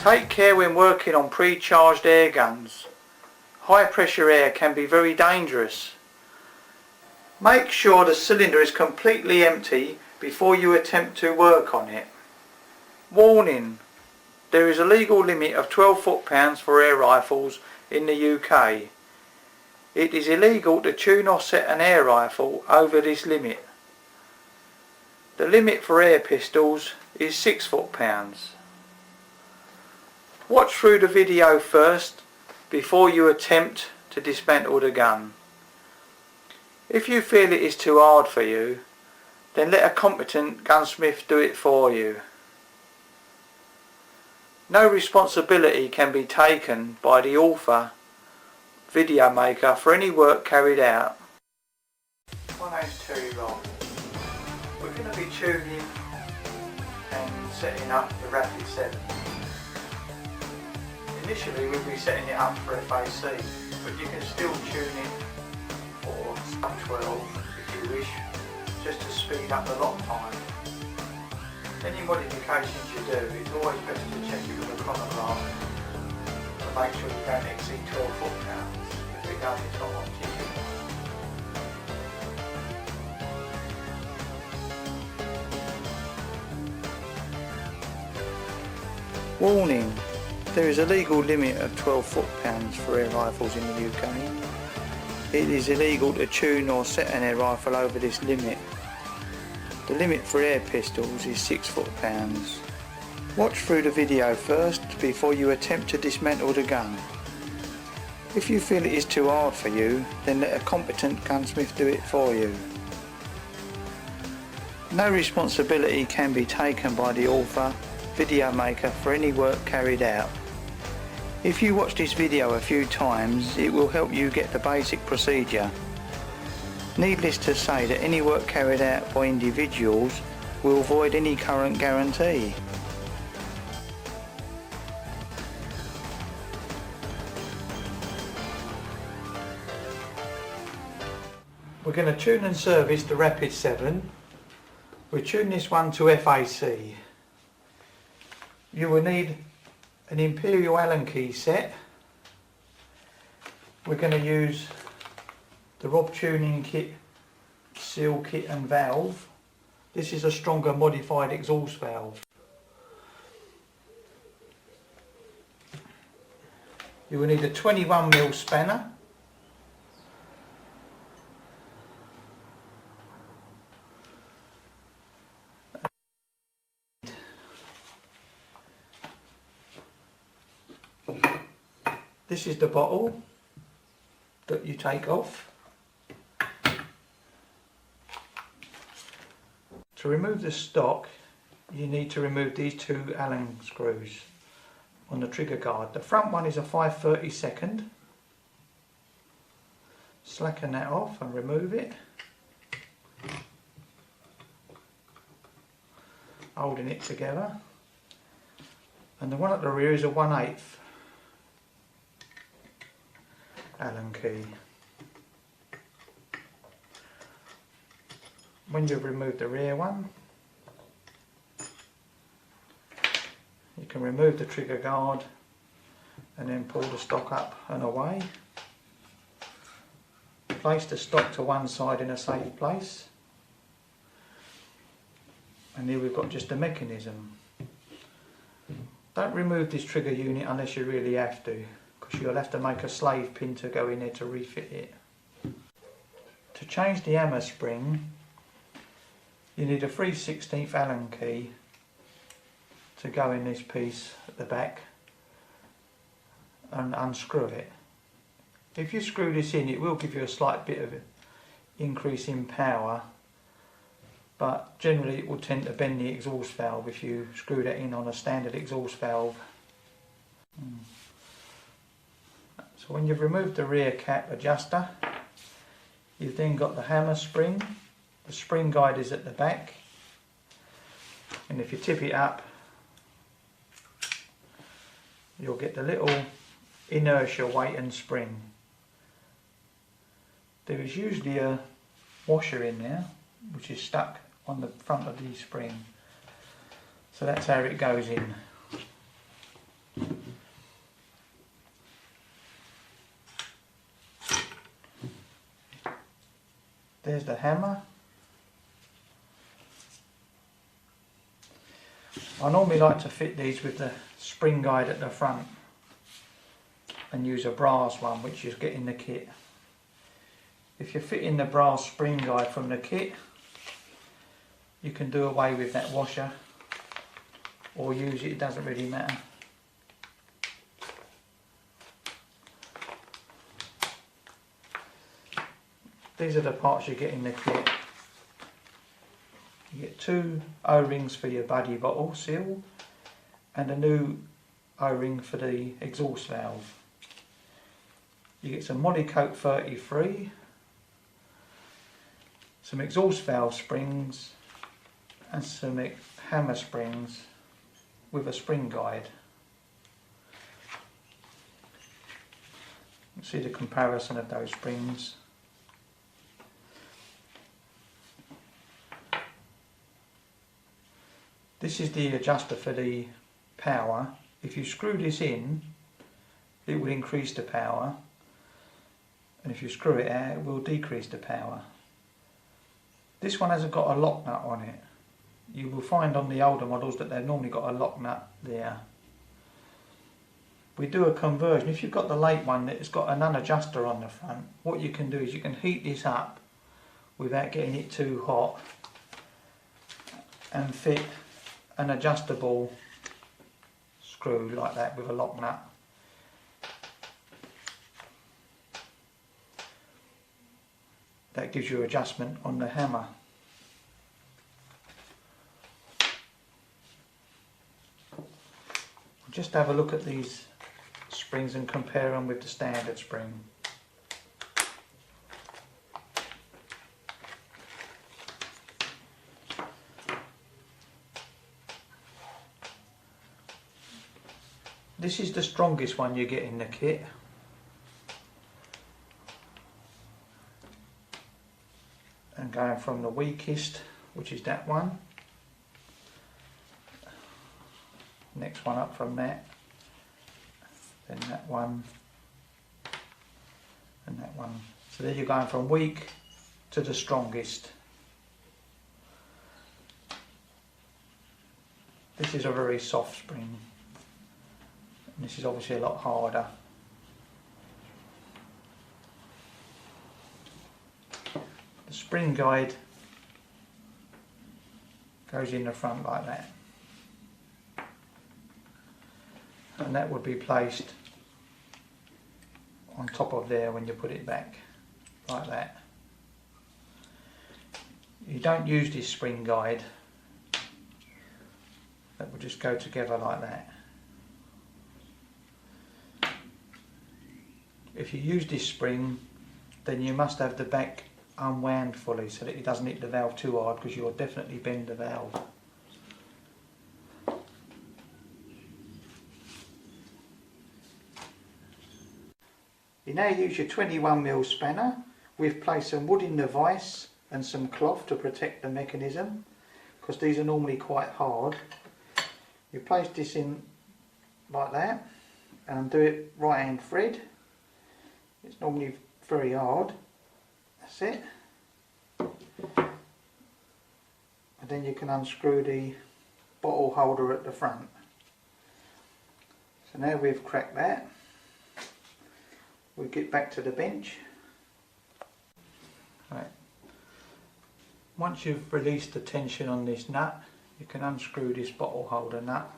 Take care when working on pre-charged air guns. High pressure air can be very dangerous. Make sure the cylinder is completely empty before you attempt to work on it. Warning: there is a legal limit of 12 foot-pounds for air rifles in the UK. It is illegal to tune or set an air rifle over this limit. The limit for air pistols is 6 foot-pounds. Watch through the video first before you attempt to dismantle the gun. If you feel it is too hard for you, then let a competent gunsmith do it for you. No responsibility can be taken by the author, video maker for any work carried out. My name's Terry Robb. We're going to be tuning and setting up the Rapid 7. Initially we'll be setting it up for FAC, but you can still tune it for sub 12 if you wish, just to speed up the lock time. Any modifications you do, it's always best to check it with a chronograph to make sure you don't exceed 12 foot-pounds. If it does, it's not optic. Warning: there is a legal limit of 12 foot-pounds for air rifles in the UK. It is illegal to tune or set an air rifle over this limit. The limit for air pistols is 6 foot-pounds. Watch through the video first before you attempt to dismantle the gun. If you feel it is too hard for you, then let a competent gunsmith do it for you. No responsibility can be taken by the author, video maker for any work carried out. If you watch this video a few times, it will help you get the basic procedure. Needless to say that any work carried out by individuals will void any current guarantee. We're going to tune and service the Rapid 7. We'll tune this one to FAC. You will need an Imperial Allen key set. We're going to use the Robb tuning kit, seal kit and valve. This is a stronger modified exhaust valve. You will need a 21mm spanner. This is the bottle that you take off. To remove the stock, you need to remove these two Allen screws on the trigger guard. The front one is a 5/32. Slacken that off and remove it, holding it together. And the one at the rear is a 1/8 Allen key. When you've removed the rear one, you can remove the trigger guard and then pull the stock up and away. Place the stock to one side in a safe place, and here we've got just a mechanism. Don't remove this trigger unit unless you really have to, because you'll have to make a slave pin to go in there to refit it. To change the hammer spring, you need a 3/16 Allen key to go in this piece at the back and unscrew it. If you screw this in, it will give you a slight bit of increase in power, but generally it will tend to bend the exhaust valve if you screw that in on a standard exhaust valve. So when you've removed the rear cap adjuster, you've then got the hammer spring. The spring guide is at the back, and if you tip it up, you'll get the little inertia weight and spring. There is usually a washer in there which is stuck on the front of the spring, so that's how it goes in. There's the hammer. I normally like to fit these with the spring guide at the front and use a brass one, which you get in the kit. If you're fitting the brass spring guide from the kit, you can do away with that washer or use it, it doesn't really matter. These are the parts you get in the kit. You get 2 O-rings for your buddy bottle seal and a new O-ring for the exhaust valve. You get some Molykote 33, some exhaust valve springs and some hammer springs with a spring guide. You can see the comparison of those springs. This is the adjuster for the power. If you screw this in, it will increase the power, and if you screw it out, it will decrease the power. This one hasn't got a lock nut on it. You will find on the older models that they've normally got a lock nut there. We do a conversion. If you've got the late one that's got an unadjuster on the front, what you can do is you can heat this up without getting it too hot and fit an adjustable screw like that with a lock nut. That gives you adjustment on the hammer. Just have a look at these springs and compare them with the standard spring. This is the strongest one you get in the kit. And going from the weakest, which is that one. Next one up from that. Then that one. And that one. So there you're going from weak to the strongest. This is a very soft spring. And this is obviously a lot harder. The spring guide goes in the front like that. And that would be placed on top of there when you put it back, like that. You don't use this spring guide. That will just go together like that. If you use this spring, then you must have the back unwound fully so that it doesn't hit the valve too hard, because you'll definitely bend the valve. You now use your 21mm spanner. We've placed some wood in the vise and some cloth to protect the mechanism, because these are normally quite hard. You place this in like that and do it right hand thread. It's normally very hard. That's it. And then you can unscrew the bottle holder at the front. So now we've cracked that, we'll get back to the bench. Right. Once you've released the tension on this nut, you can unscrew this bottle holder nut.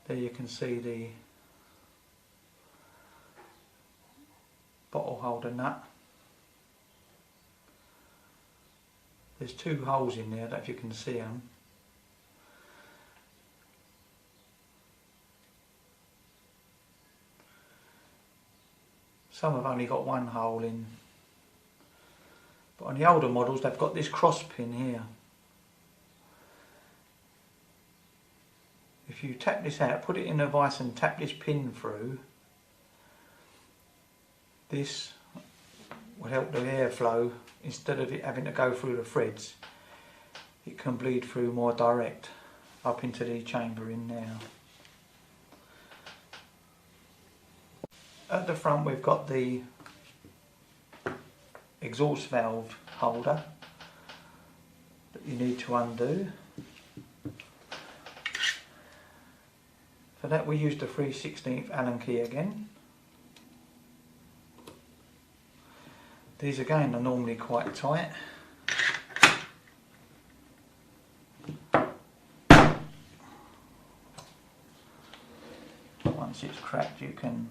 There you can see the bottle holder nut. There's 2 holes in there, I don't know if you can see them. Some have only got 1 hole in, but on the older models they've got this cross pin here. If you tap this out, put it in a vise and tap this pin through, this will help the airflow instead of it having to go through the threads, it can bleed through more direct up into the chamber in now. At the front we've got the exhaust valve holder that you need to undo. For that we used a 3/16 Allen key again. These again are normally quite tight. Once it's cracked you can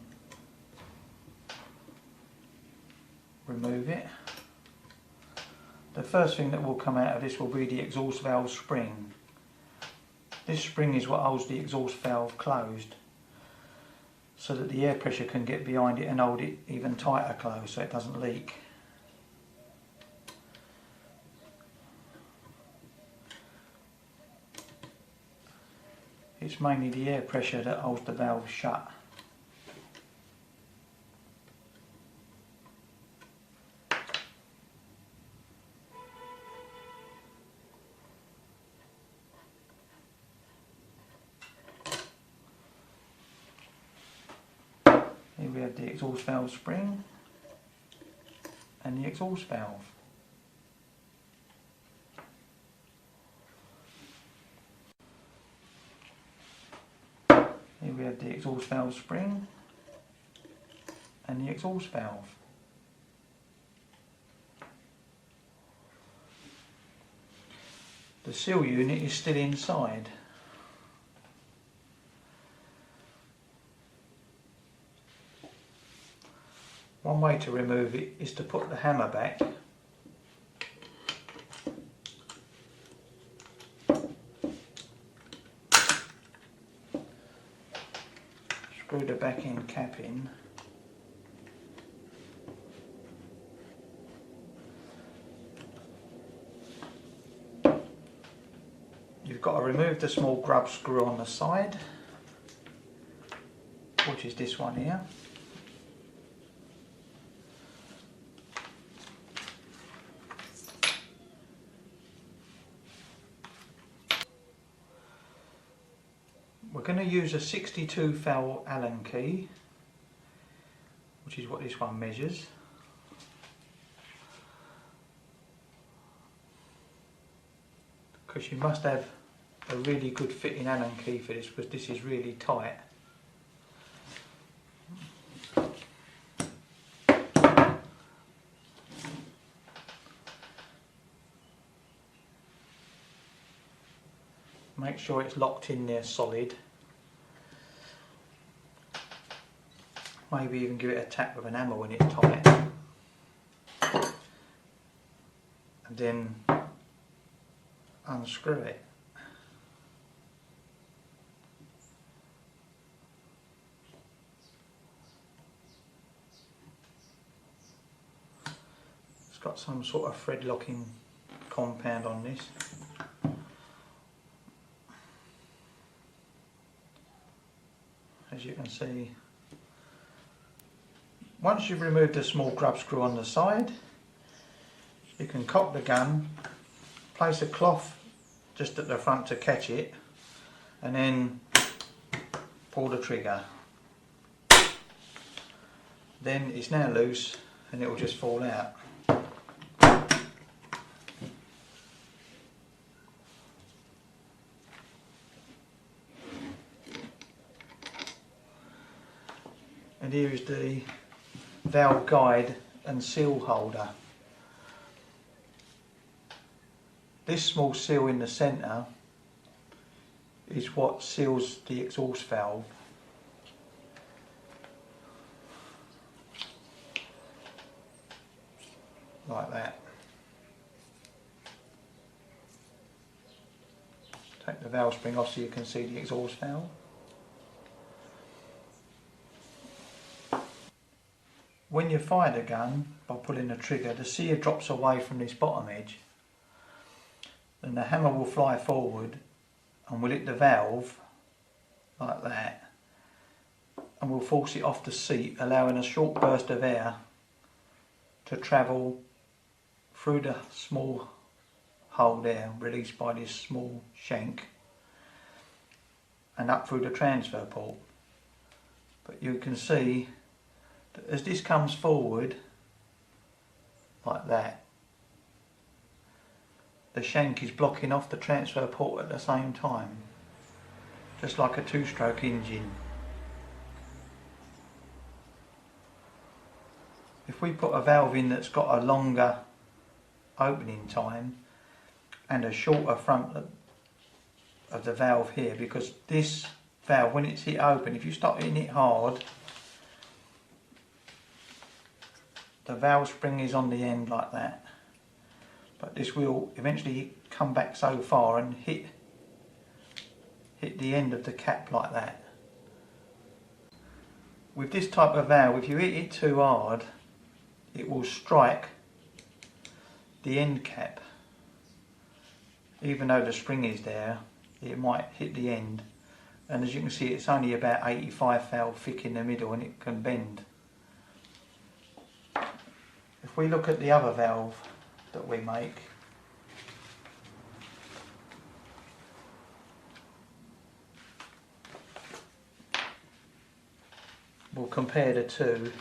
remove it. The first thing that will come out of this will be the exhaust valve spring. This spring is what holds the exhaust valve closed so that the air pressure can get behind it and hold it even tighter closed so it doesn't leak. It's mainly the air pressure that holds the valve shut. Here we have the exhaust valve spring and the exhaust valve. Here we have the exhaust valve spring and the exhaust valve. The seal unit is still inside. One way to remove it is to put the hammer back . Screw the back end cap in . You've got to remove the small grub screw on the side, which is this one here. We're going to use a 62 thou Allen key, which is what this one measures. Because you must have a really good fitting Allen key for this, because this is really tight. Make sure it's locked in there solid. Maybe even give it a tap with an hammer when it's tight. And then unscrew it. It's got some sort of thread locking compound on this. As you can see, once you've removed the small grub screw on the side, you can cock the gun, place a cloth just at the front to catch it, and then pull the trigger. Then it's now loose and it will just fall out. And here is the valve guide and seal holder. This small seal in the centre is what seals the exhaust valve. Like that. Take the valve spring off so you can see the exhaust valve. When you fire the gun by pulling the trigger, the sear drops away from this bottom edge, then the hammer will fly forward and will hit the valve like that, and will force it off the seat, allowing a short burst of air to travel through the small hole there, released by this small shank, and up through the transfer port. But you can see that as this comes forward like that, the shank is blocking off the transfer port at the same time, just like a two-stroke engine. If we put a valve in that's got a longer opening time and a shorter front of the valve here, because this valve, when it's hit open, if you start hitting it hard, the valve spring is on the end like that, but this will eventually come back so far and hit the end of the cap like that. With this type of valve, if you hit it too hard, it will strike the end cap. Even though the spring is there, it might hit the end, and as you can see, it's only about 85 thou thick in the middle and it can bend. If we look at the other valve that we make, we'll compare the two.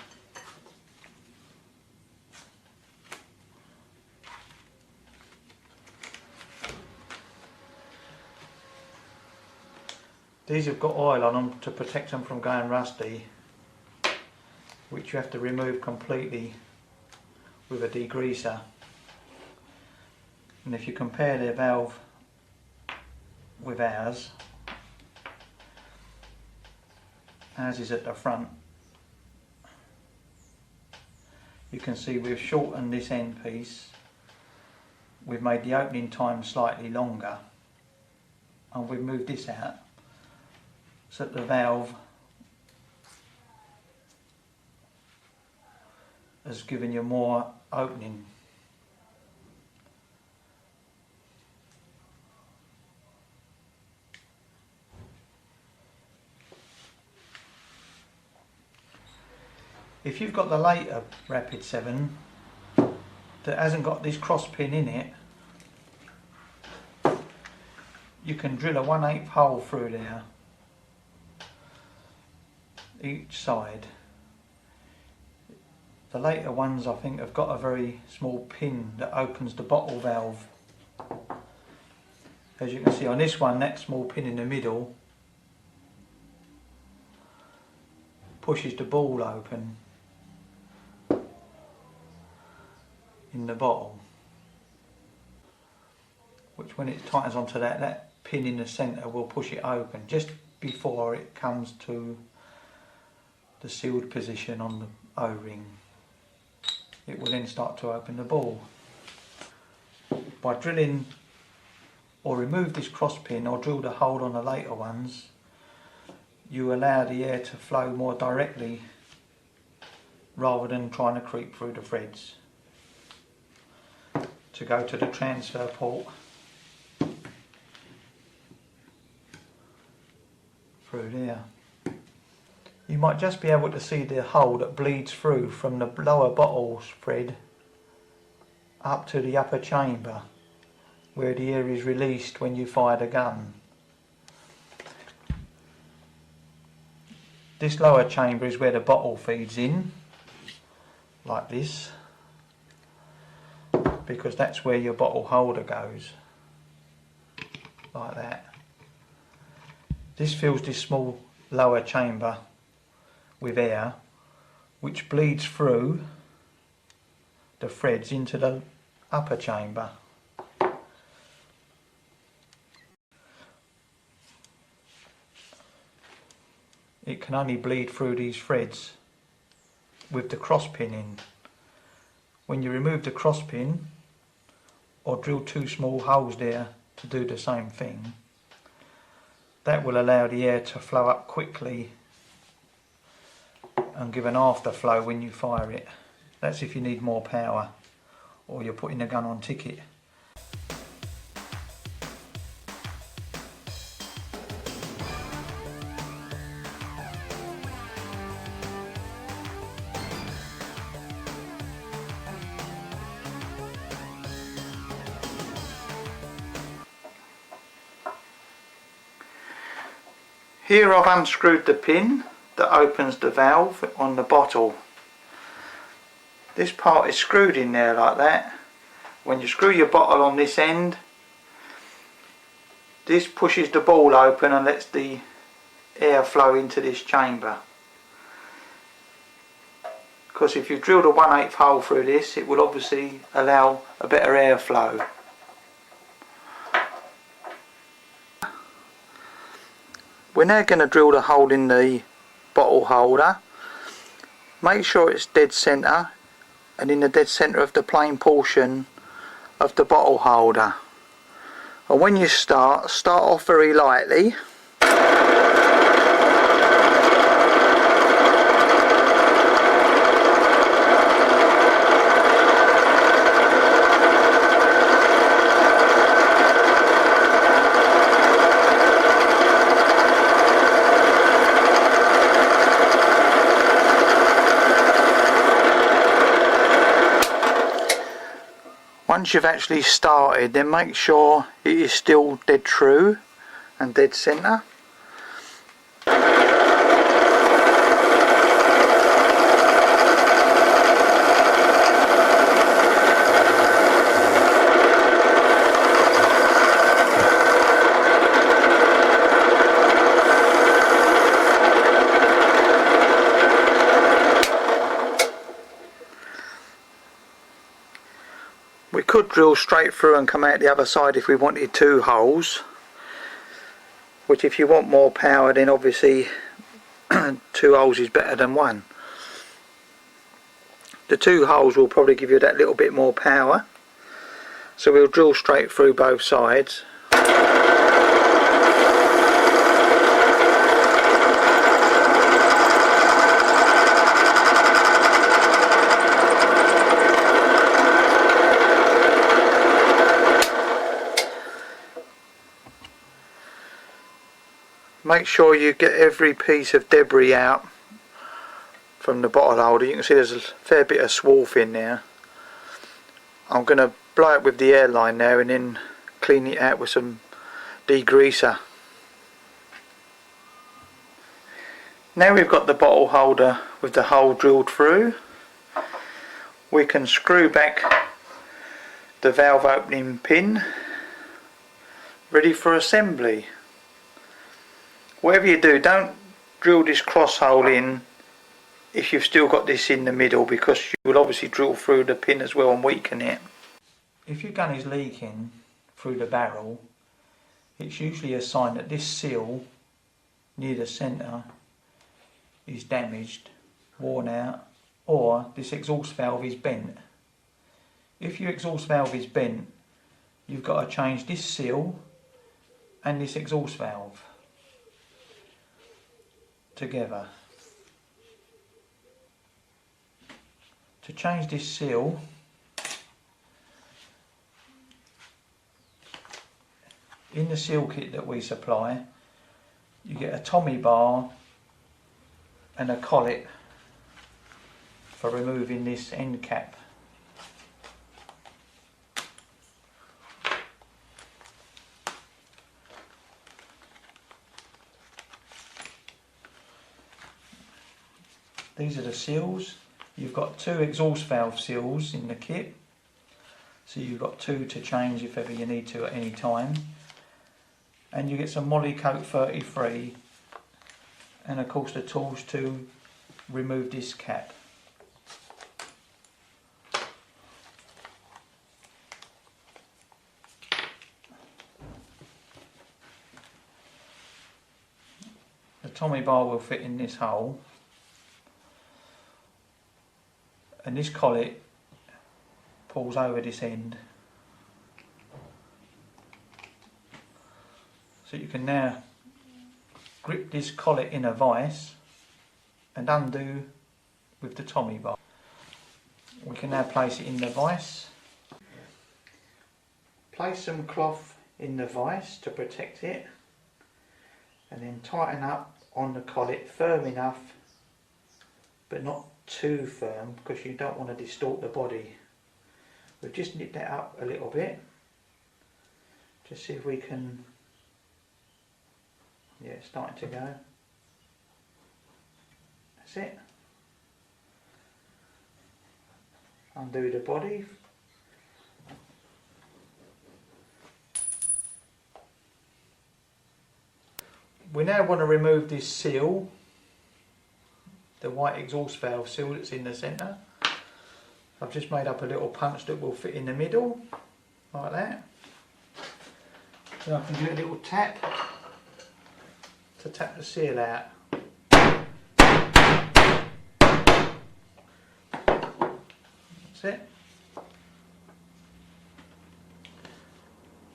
These have got oil on them to protect them from going rusty, which you have to remove completely with a degreaser. And if you compare their valve with ours is at the front, you can see we've shortened this end piece, we've made the opening time slightly longer, and we've moved this out so that the valve has given you more opening. If you've got the later Rapid 7 that hasn't got this cross pin in it, you can drill a 1/8 hole through there each side. The later ones, I think, have got a very small pin that opens the bottle valve. As you can see on this one, that small pin in the middle pushes the ball open in the bottle, which when it tightens onto that pin in the centre will push it open just before it comes to the sealed position on the O-ring. It will then start to open the ball. By drilling or remove this cross pin or drill the hole on the later ones, you allow the air to flow more directly rather than trying to creep through the threads to go to the transfer port through there. You might just be able to see the hole that bleeds through from the lower bottle thread up to the upper chamber where the air is released when you fire the gun. This lower chamber is where the bottle feeds in, like this, because that's where your bottle holder goes, like that. This fills this small lower chamber with air, which bleeds through the threads into the upper chamber. It can only bleed through these threads with the cross pin in. When you remove the cross pin or drill 2 small holes there to do the same thing, that will allow the air to flow up quickly and give an afterflow when you fire it. That's if you need more power or you're putting the gun on ticket. Here I've unscrewed the pin that opens the valve on the bottle. This part is screwed in there like that. When you screw your bottle on this end, this pushes the ball open and lets the air flow into this chamber. Because if you drilled a 1/8 hole through this, it will obviously allow a better airflow. We're now going to drill the hole in the bottle holder. Make sure it's dead centre and in the dead centre of the plain portion of the bottle holder. And when you start off very lightly. Once you've actually started, then make sure it is still dead true and dead centre. We could drill straight through and come out the other side if we wanted 2 holes, which if you want more power then obviously 2 holes is better than 1. The 2 holes will probably give you that little bit more power, so we'll drill straight through both sides. Make sure you get every piece of debris out from the bottle holder. You can see there's a fair bit of swarf in there. I'm going to blow it with the airline now and then clean it out with some degreaser. Now we've got the bottle holder with the hole drilled through, we can screw back the valve opening pin, ready for assembly. Whatever you do, don't drill this cross hole in if you've still got this in the middle, because you will obviously drill through the pin as well and weaken it. If your gun is leaking through the barrel, it's usually a sign that this seal near the centre is damaged, worn out, or this exhaust valve is bent. If your exhaust valve is bent, you've got to change this seal and this exhaust valve together. To change this seal, in the seal kit that we supply, you get a Tommy bar and a collet for removing this end cap. These are the seals. You've got 2 exhaust valve seals in the kit, so you've got 2 to change if ever you need to at any time. And you get some Molykote 33 and of course the tools to remove this cap. The Tommy bar will fit in this hole, and this collet pulls over this end, so you can now grip this collet in a vise and undo with the Tommy bar. We can now place it in the vise. Place some cloth in the vise to protect it, and then tighten up on the collet firm enough but not too firm, because you don't want to distort the body. We'll just knit that up a little bit, just see if we can Yeah, it's starting to go. That's it. Undo the body. We now want to remove this seal, the white exhaust valve seal that's in the centre. I've just made up a little punch that will fit in the middle, like that. Then I can do a little tap to tap the seal out. That's it. A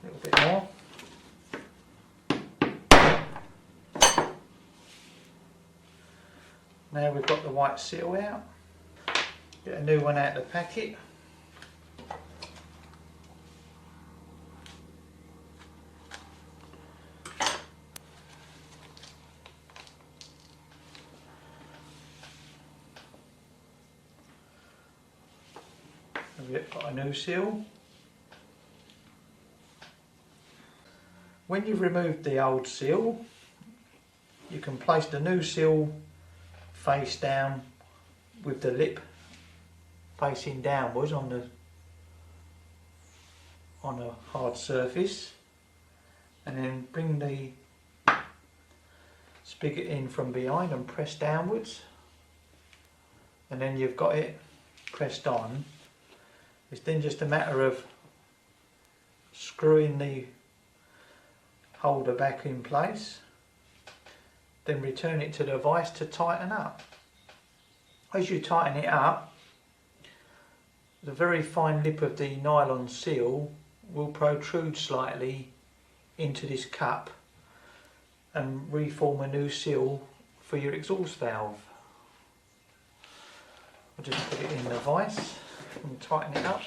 little bit more. Now we've got the white seal out. Get a new one out of the packet. We've got a new seal. When you've removed the old seal, you can place the new seal face down with the lip facing downwards on a hard surface, and then bring the spigot in from behind and press downwards, and then you've got it pressed on. It's then just a matter of screwing the holder back in place, then return it to the vise to tighten up. As you tighten it up, the very fine lip of the nylon seal will protrude slightly into this cup and reform a new seal for your exhaust valve. I'll just put it in the vise and tighten it up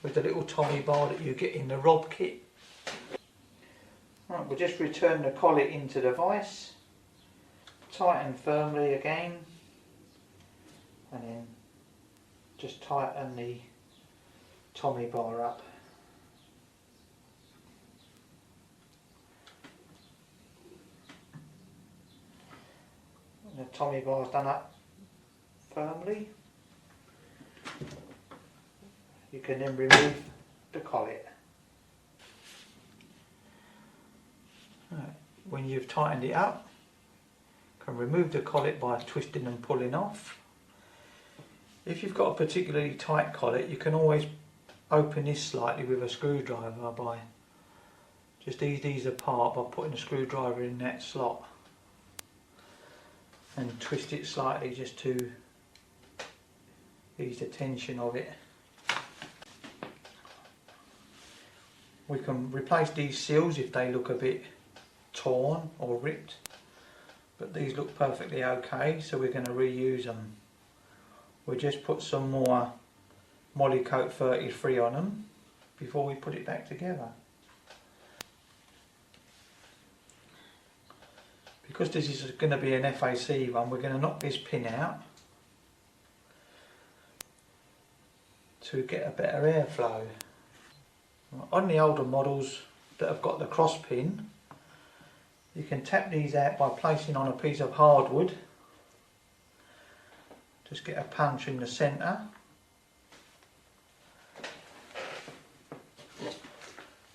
with the little Tommy bar that you get in the Rob kit. Right, we'll just return the collet into the vise, tighten firmly again, and then just tighten the Tommy bar up. And the Tommy bar's done up firmly. You can then remove the collet. Right. When you've tightened it up, you can remove the collet by twisting and pulling off. If you've got a particularly tight collet, you can always open this slightly with a screwdriver by just ease these apart by putting a screwdriver in that slot and twist it slightly just to ease the tension of it. We can replace these seals if they look a bit torn or ripped, but these look perfectly okay, so we're going to reuse them. We'll just put some more Molykote 33 on them before we put it back together. Because this is going to be an FAC one, we're going to knock this pin out to get a better airflow. On the older models that have got the cross pin, you can tap these out by placing on a piece of hardwood. Just get a punch in the centre.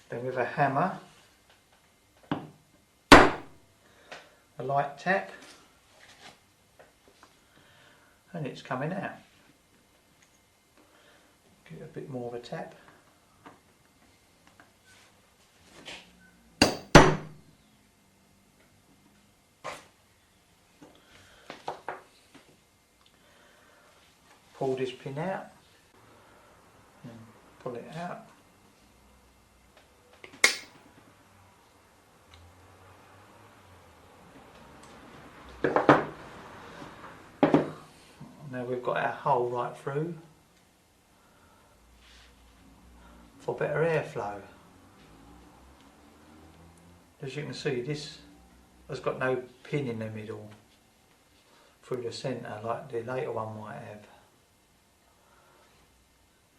Then with a hammer, a light tap, and it's coming out. Give it a bit more of a tap. Pull this pin out and pull it out. Now we've got our hole right through for better airflow. As you can see, this has got no pin in the middle through the centre like the later one might have.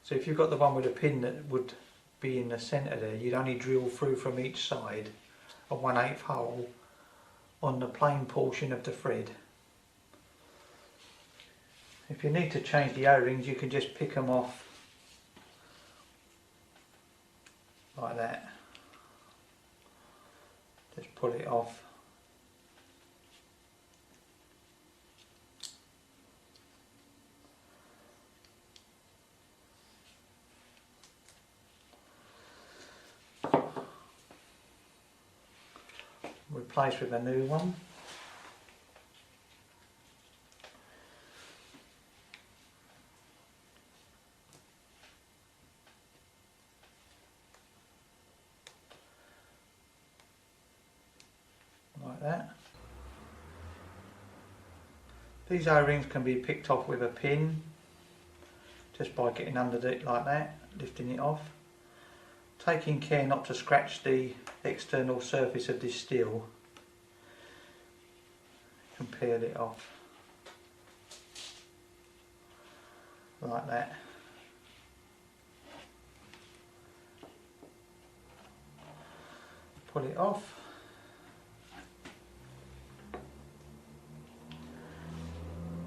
So if you've got the one with a pin that would be in the centre there, you'd only drill through from each side a 1/8 hole on the plain portion of the thread. If you need to change the O-rings, you can just pick them off like that. Just pull it off. Replace with a new one. Like that. These O-rings can be picked off with a pin, just by getting under it like that, lifting it off. Taking care not to scratch the external surface of this steel. And peel it off. Like that. Pull it off.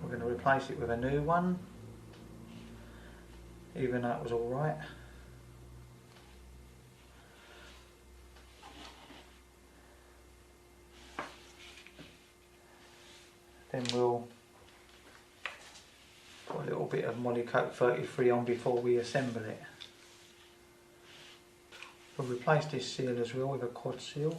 We're going to replace it with a new one, even though it was alright. Then we'll put a little bit of Molykote 33 on before we assemble it. We'll replace this seal as well with a quad seal.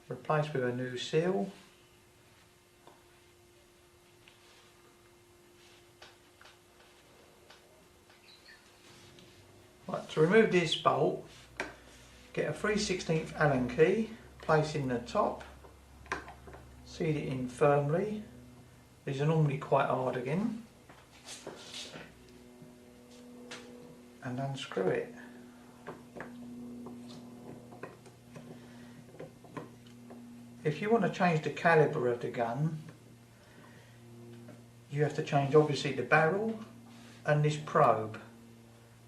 Replace with a new seal. Right, to remove this bolt, get a 3/16 Allen key, place in the top, seat it in firmly. These are normally quite hard again, and unscrew it. If you want to change the calibre of the gun, you have to change obviously the barrel and this probe,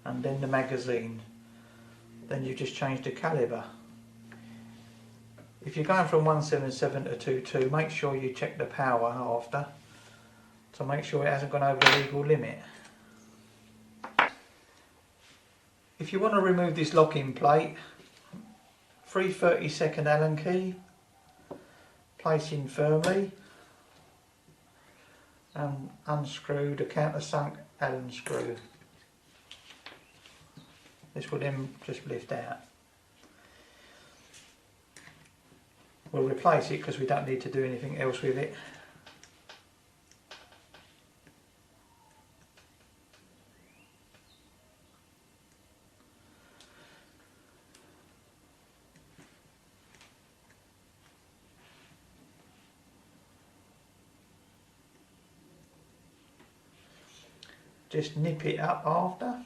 and then the magazine. Then you just change the calibre. If you're going from 177 to 22, make sure you check the power after, to make sure it hasn't gone over the legal limit. If you want to remove this locking plate, 3/32 Allen key, place in firmly, and unscrew the countersunk Allen screw. This will then just lift out. We'll replace it because we don't need to do anything else with it. Just nip it up after,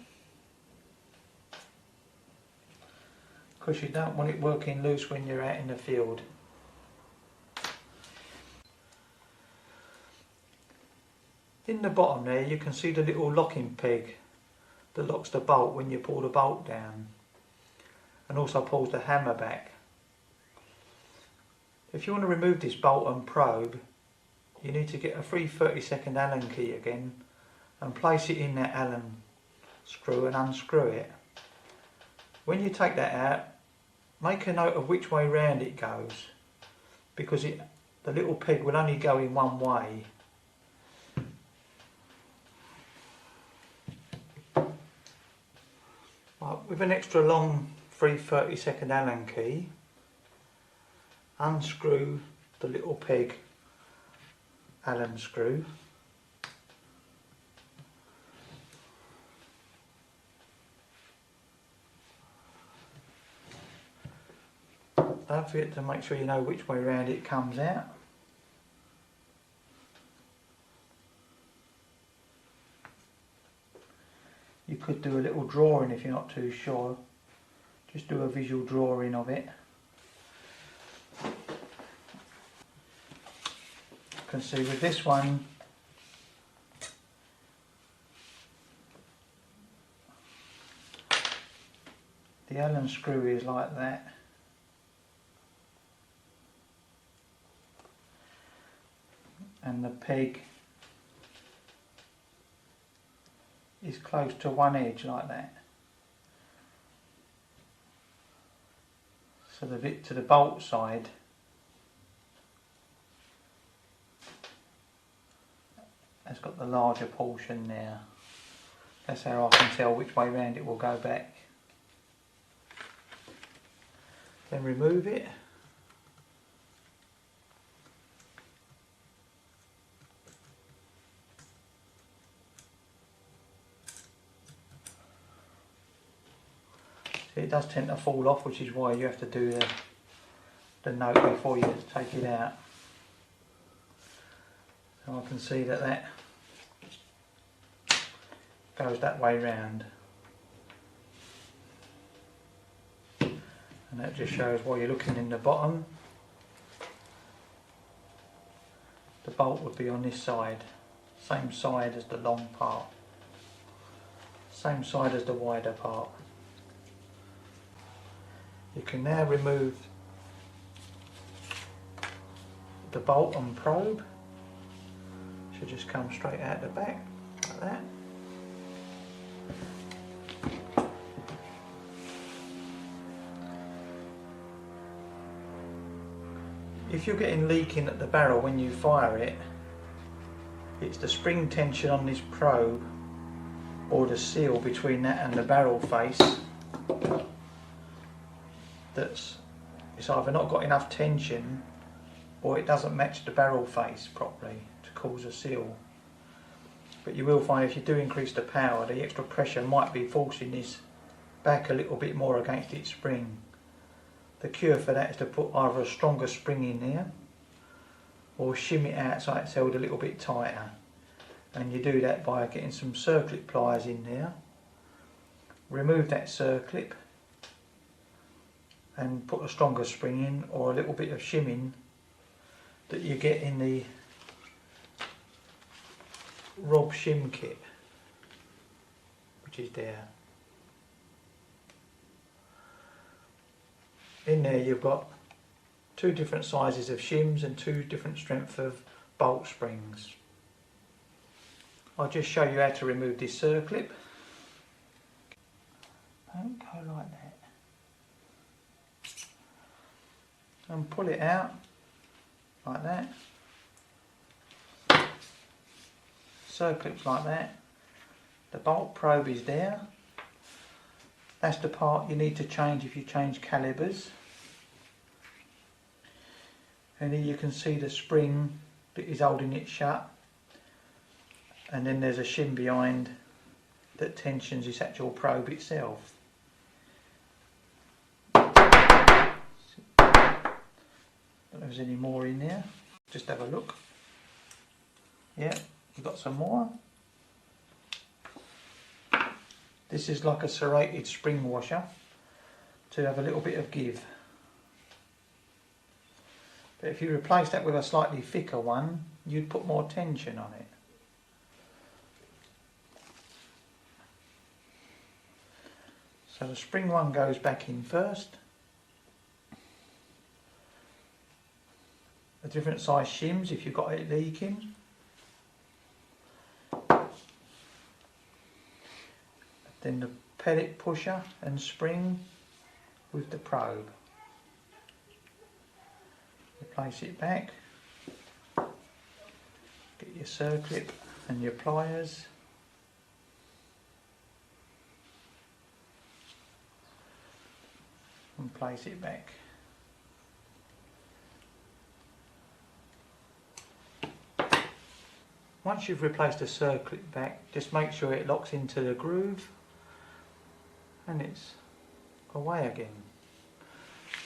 because you don't want it working loose when you're out in the field. In the bottom there you can see the little locking peg that locks the bolt when you pull the bolt down, and also pulls the hammer back. If you want to remove this bolt and probe, you need to get a 3/32 Allen key again and place it in that Allen screw and unscrew it. When you take that out, make a note of which way round it goes, because the little peg will only go in one way. Right, with an extra long 3/32 Allen key, unscrew the little peg Allen screw. Don't forget to make sure you know which way round it comes out. You could do a little drawing if you're not too sure. Just do a visual drawing of it. You can see with this one, the Allen screw is like that. And the peg is close to one edge like that. So the bit to the bolt side has got the larger portion there. That's how I can tell which way round it will go back. Then remove it. It does tend to fall off, which is why you have to do the note before you take it out. So I can see that that goes that way round. And that just shows while you're looking in the bottom, the bolt would be on this side, same side as the long part, same side as the wider part. You can now remove the bolt and probe. Should just come straight out the back like that. If you're getting leaking at the barrel when you fire it, it's the spring tension on this probe or the seal between that and the barrel face it's either not got enough tension or it doesn't match the barrel face properly to cause a seal. But you will find if you do increase the power, the extra pressure might be forcing this back a little bit more against its spring. The cure for that is to put either a stronger spring in there or shim it out so it's held a little bit tighter. And you do that by getting some circlip pliers in there, remove that circlip and put a stronger spring in, or a little bit of shimming that you get in the Rob shim kit, which is there. In there you've got two different sizes of shims and two different strength of bolt springs. I'll just show you how to remove this circlip. Don't go like that. And pull it out like that. Circlips like that. The bolt probe is there. That's the part you need to change if you change calibers. And here you can see the spring that is holding it shut. And then there's a shim behind that tensions this actual probe itself. Don't know if there's any more in there. Just have a look. Yeah, you've got some more. This is like a serrated spring washer to have a little bit of give. But if you replace that with a slightly thicker one, you'd put more tension on it. So the spring one goes back in first. The different size shims if you've got it leaking. Then the pellet pusher and spring with the probe. You place it back. Get your circlip and your pliers. And place it back. Once you've replaced the circlip back, just make sure it locks into the groove and it's away again.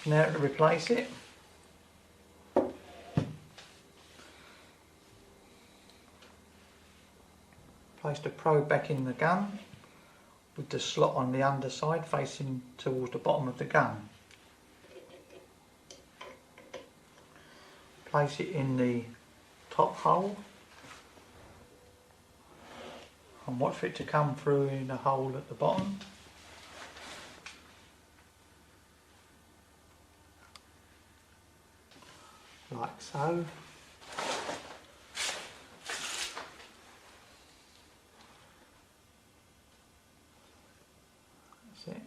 Now to replace it, place the probe back in the gun with the slot on the underside facing towards the bottom of the gun. Place it in the top hole and watch for it to come through in the hole at the bottom. Like so. That's it.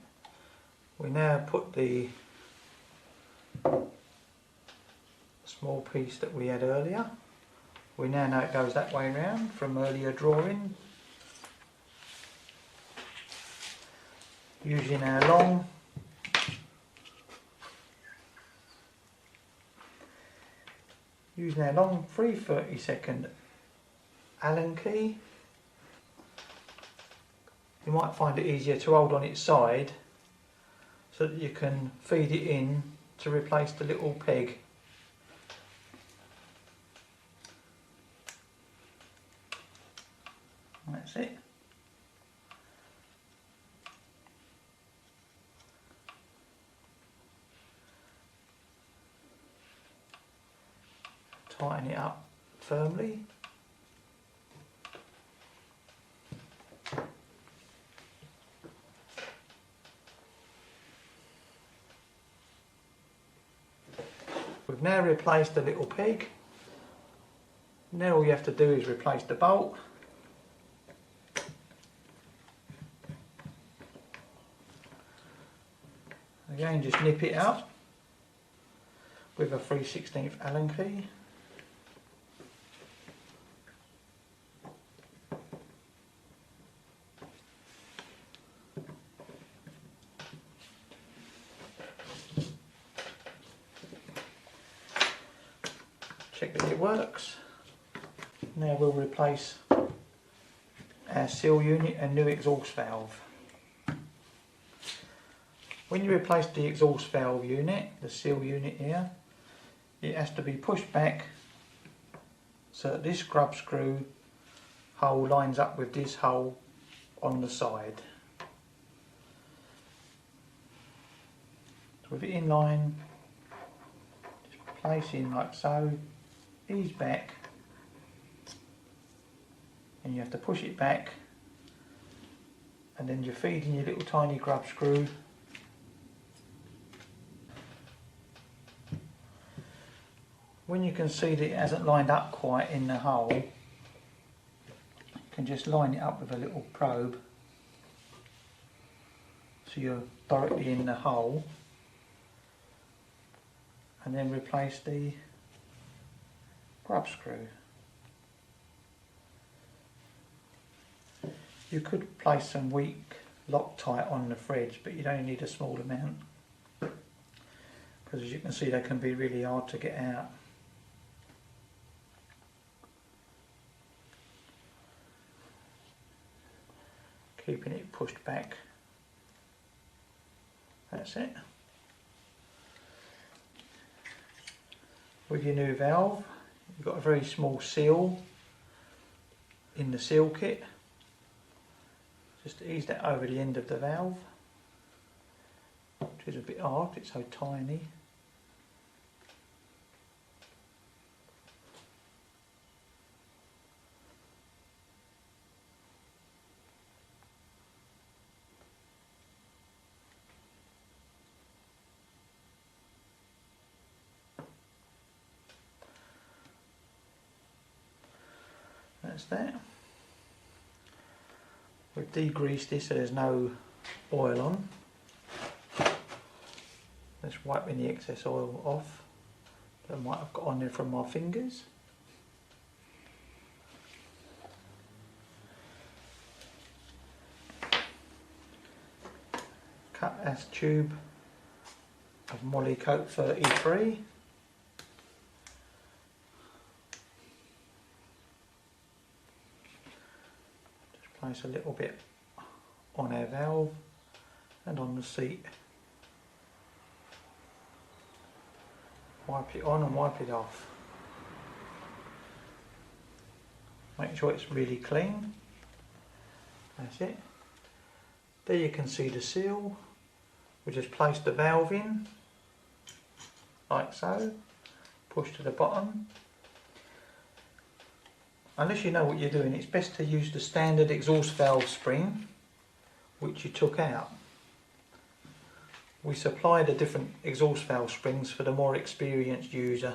We now put the small piece that we had earlier. We now know it goes that way round from earlier drawing. Using our long using our long 3/32 Allen key. You might find it easier to hold on its side so that you can feed it in to replace the little peg. That's it. Tighten it up firmly. We've now replaced the little peg. Now all you have to do is replace the bolt. Again, just nip it up with a 3/16 Allen key. Check that it works. Now we'll replace our seal unit and new exhaust valve. When you replace the exhaust valve unit, the seal unit here, it has to be pushed back so that this grub screw hole lines up with this hole on the side. So with it in line, just place in like so, ease back, and you have to push it back, and then you're feeding your little tiny grub screw. When you can see that it hasn't lined up quite in the hole, you can just line it up with a little probe so you're directly in the hole, and then replace the grub screw. You could place some weak Loctite on the threads, but you'd only need a small amount, because as you can see they can be really hard to get out. Keeping it pushed back. That's it. With your new valve, you've got a very small seal in the seal kit. Just ease that over the end of the valve, which is a bit hard, it's so tiny. That's that. We've degreased this so there's no oil on. Just wiping the excess oil off that I might have got on there from my fingers. Cut this tube of Molykote 33. Place a little bit on our valve and on the seat. Wipe it on and wipe it off. Make sure it's really clean. That's it. There you can see the seal. We just place the valve in like so, push to the bottom, unless you know what you're doing, it's best to use the standard exhaust valve spring which you took out. We supply the different exhaust valve springs for the more experienced user,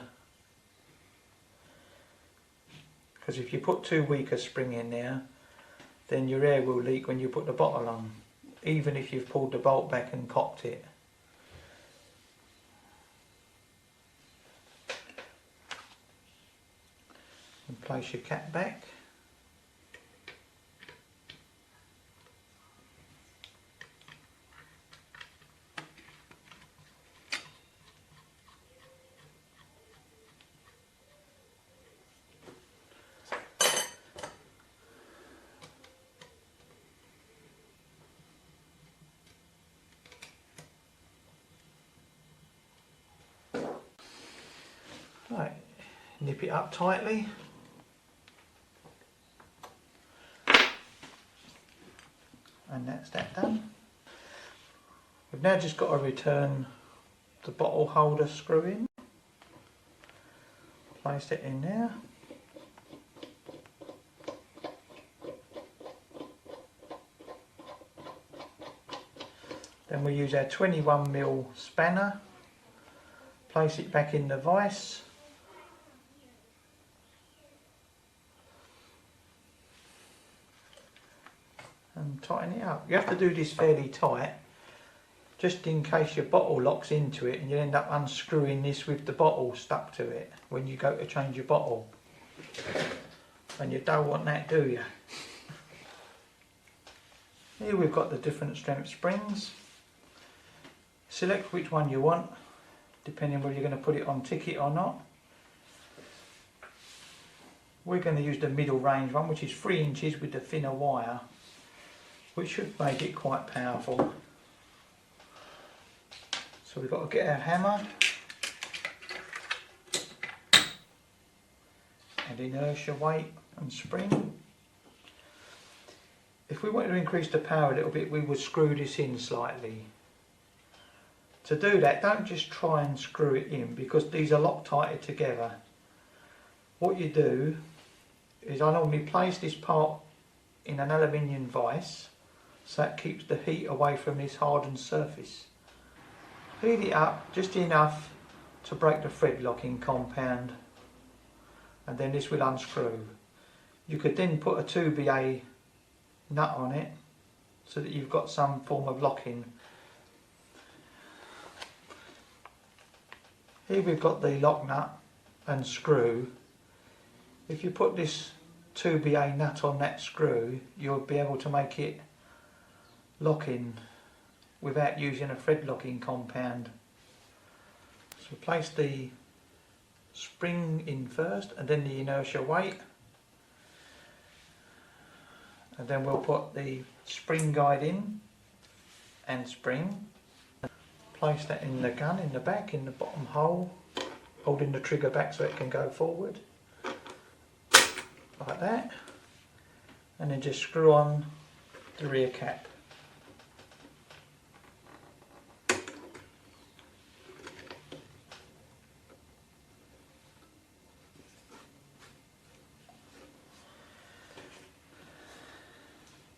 because if you put too weak a spring in there, then your air will leak when you put the bottle on, even if you've pulled the bolt back and cocked it. And place your cap back. Right, nip it up tightly. And that's that done. We've now just got to return the bottle holder screw in. Place it in there. Then we use our 21mm spanner. Place it back in the vise. And tighten it up. You have to do this fairly tight, just in case your bottle locks into it and you end up unscrewing this with the bottle stuck to it when you go to change your bottle. And you don't want that, do you? Here we've got the different strength springs. Select which one you want, depending whether you're going to put it on ticket or not. We're going to use the middle range one, which is 3 inches with the thinner wire, which should make it quite powerful. So we've got to get our hammer and inertia weight and spring. If we wanted to increase the power a little bit, we would screw this in slightly. To do that, don't just try and screw it in, because these are Loctited together. What you do is, I normally place this part in an aluminium vise so it keeps the heat away from this hardened surface. Heat it up just enough to break the thread locking compound, and then this will unscrew. You could then put a 2BA nut on it so that you've got some form of locking. Here we've got the lock nut and screw. If you put this 2BA nut on that screw, you'll be able to make it lock in without using a thread locking compound. So place the spring in first and then the inertia weight, and then we'll put the spring guide in and spring. Place that in the gun in the back, in the bottom hole, holding the trigger back so it can go forward like that, and then just screw on the rear cap.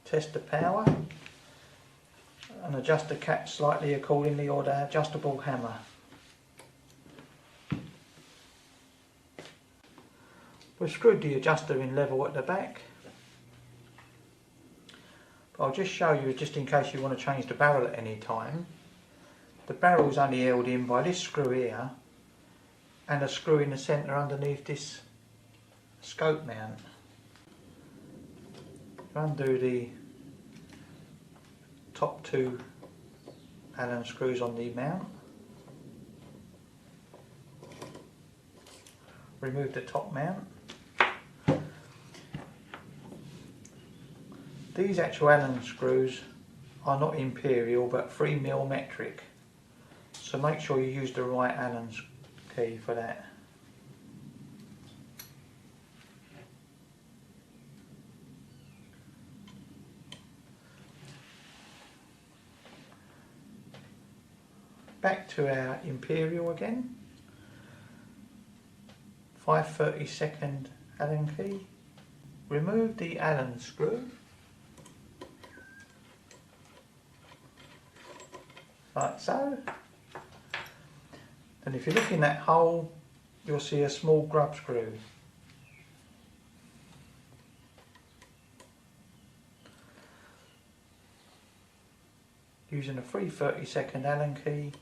Test the power and adjust the cap slightly accordingly, or the adjustable hammer. We've screwed the adjuster in level at the back. But I'll just show you, just in case you want to change the barrel at any time. The barrel is only held in by this screw here and a screw in the centre underneath this scope mount. Undo the top 2 Allen screws on the mount. Remove the top mount. These actual Allen screws are not imperial but 3mm metric, so make sure you use the right Allen key for that. Back to our imperial again, 5/32 Allen key, remove the Allen screw, like so, and if you look in that hole you'll see a small grub screw. Using a 3/32 Allen key,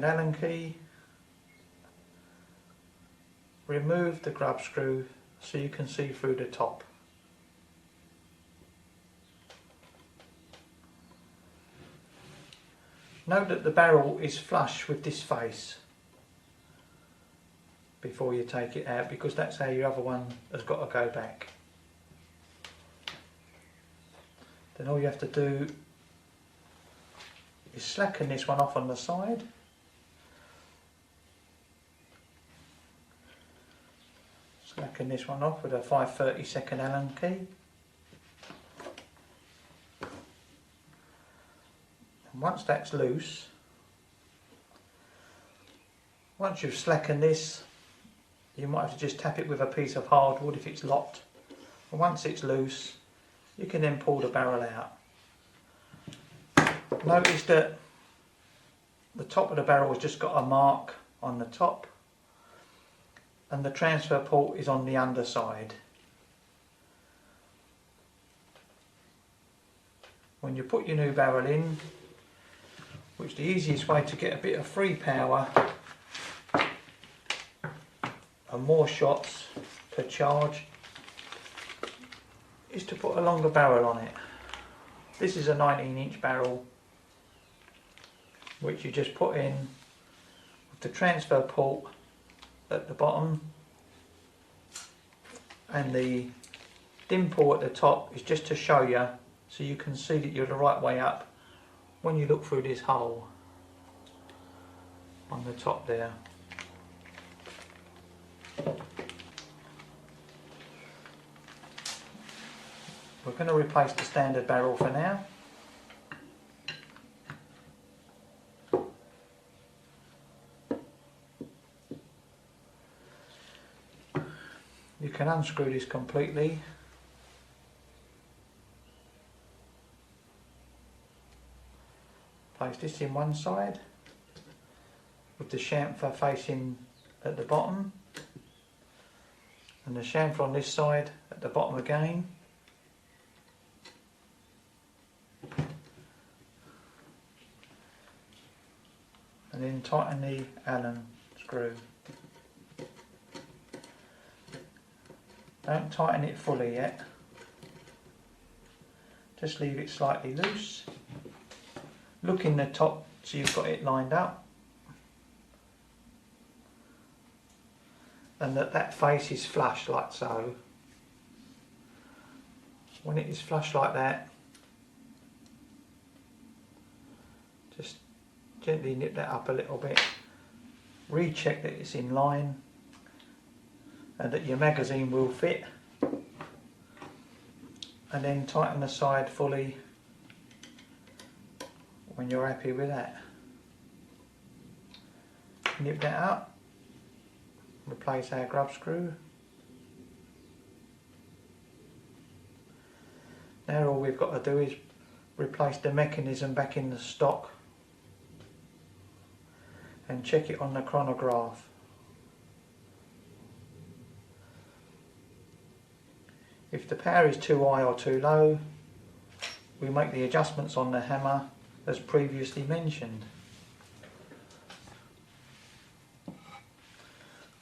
Allen key, remove the grub screw so you can see through the top. Note that the barrel is flush with this face before you take it out, because that's how your other one has got to go back. Then all you have to do is slacken this one off on the side. Slacken this one off with a 5/32 Allen key. And once that's loose, once you've slackened this, you might have to just tap it with a piece of hardwood if it's locked. And once it's loose, you can then pull the barrel out. Notice that the top of the barrel has just got a mark on the top, and the transfer port is on the underside. When you put your new barrel in, which the easiest way to get a bit of free power and more shots per charge is to put a longer barrel on it. This is a 19-inch barrel, which you just put in with the transfer port at the bottom, and the dimple at the top is just to show you, so you can see that you're the right way up when you look through this hole on the top there. We're going to replace the standard barrel for now. You can unscrew this completely. Place this in one side with the chamfer facing at the bottom, and the chamfer on this side at the bottom again. And then tighten the Allen screw. Don't tighten it fully yet, just leave it slightly loose. Look in the top so you've got it lined up, and that face is flush like so. When it is flush like that, just gently nip that up a little bit, recheck that it's in line and that your magazine will fit, and then tighten the side fully when you're happy with that. Nip that up, replace our grub screw. Now all we've got to do is replace the mechanism back in the stock and check it on the chronograph. If the power is too high or too low, we make the adjustments on the hammer as previously mentioned.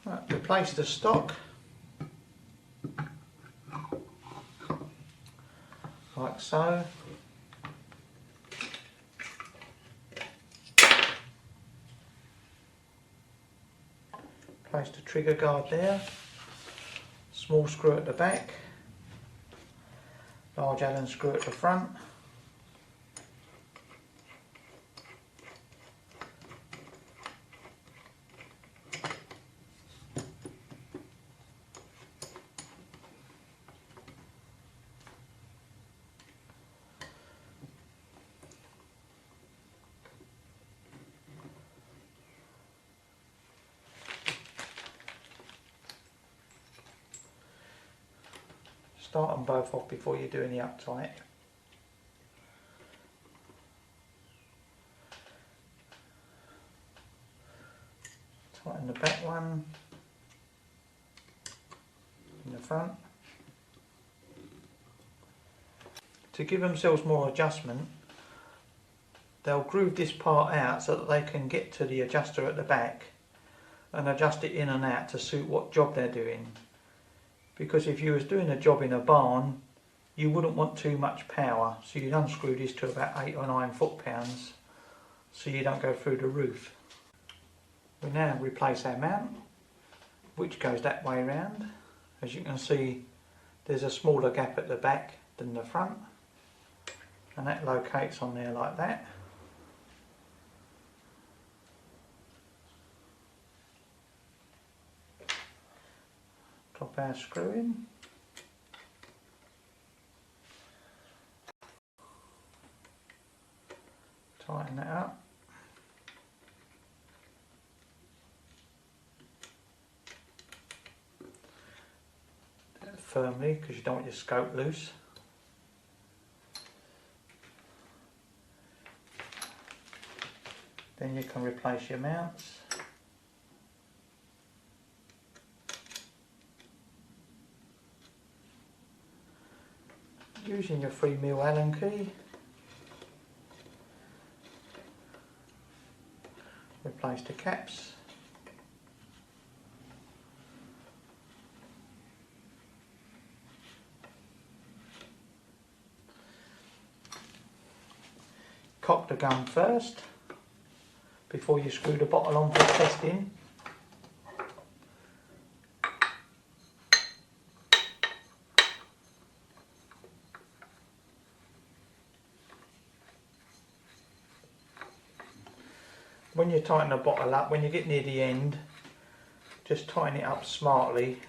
Right, replace the stock like so. Place the trigger guard there, small screw at the back, large Allen screw at the front. Start them both off before you do any uptight. Tighten the back one in the front. To give themselves more adjustment, they'll groove this part out so that they can get to the adjuster at the back and adjust it in and out to suit what job they're doing. Because if you was doing a job in a barn, you wouldn't want too much power, so you'd unscrew this to about 8 or 9 foot-pounds so you don't go through the roof. We now replace our mount, which goes that way round. As you can see, there's a smaller gap at the back than the front, and that locates on there like that. Drop our screw in. Tighten that up. Firmly, because you don't want your scope loose. Then you can replace your mounts. Using your 3mm Allen key, replace the caps. Cock the gun first before you screw the bottle on for testing. When you tighten the bottle up, when you get near the end, just tighten it up smartly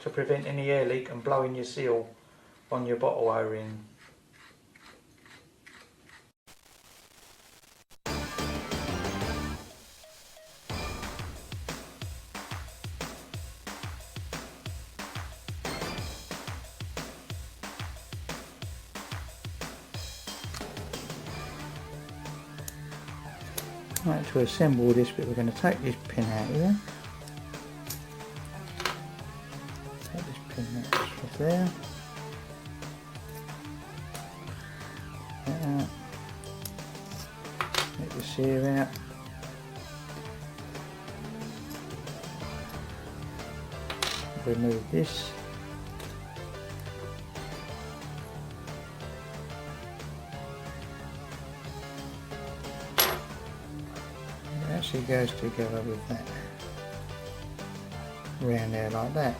to prevent any air leak and blowing your seal on your bottle O-ring. Right, to assemble this bit, we're going to take this pin out here. Take this pin out off there. Get the sear out. Remove this. Actually goes together with that round there like that.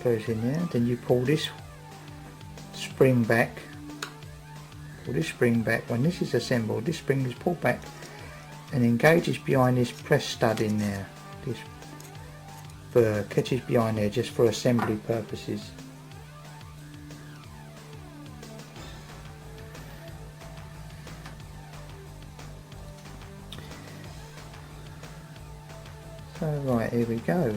Goes in there, then you pull this spring back. Pull this spring back. When this is assembled, this spring is pulled back and engages behind this press stud in there. This burr catches behind there just for assembly purposes. So right, here we go.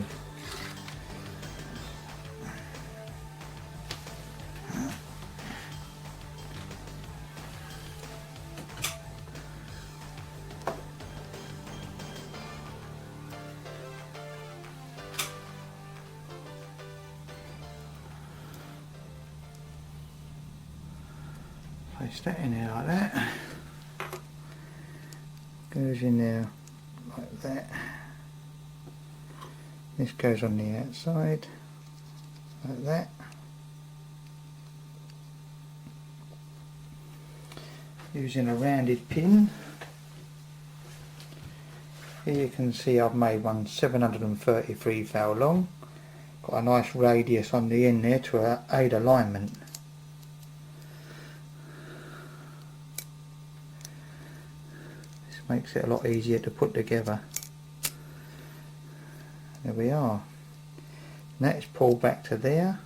Place that in there like that. Goes in there like that. This goes on the outside, like that. Using a rounded pin. Here you can see I've made one 733 thou long. Got a nice radius on the end there to aid alignment. This makes it a lot easier to put together. There we are. Next, pull back to there.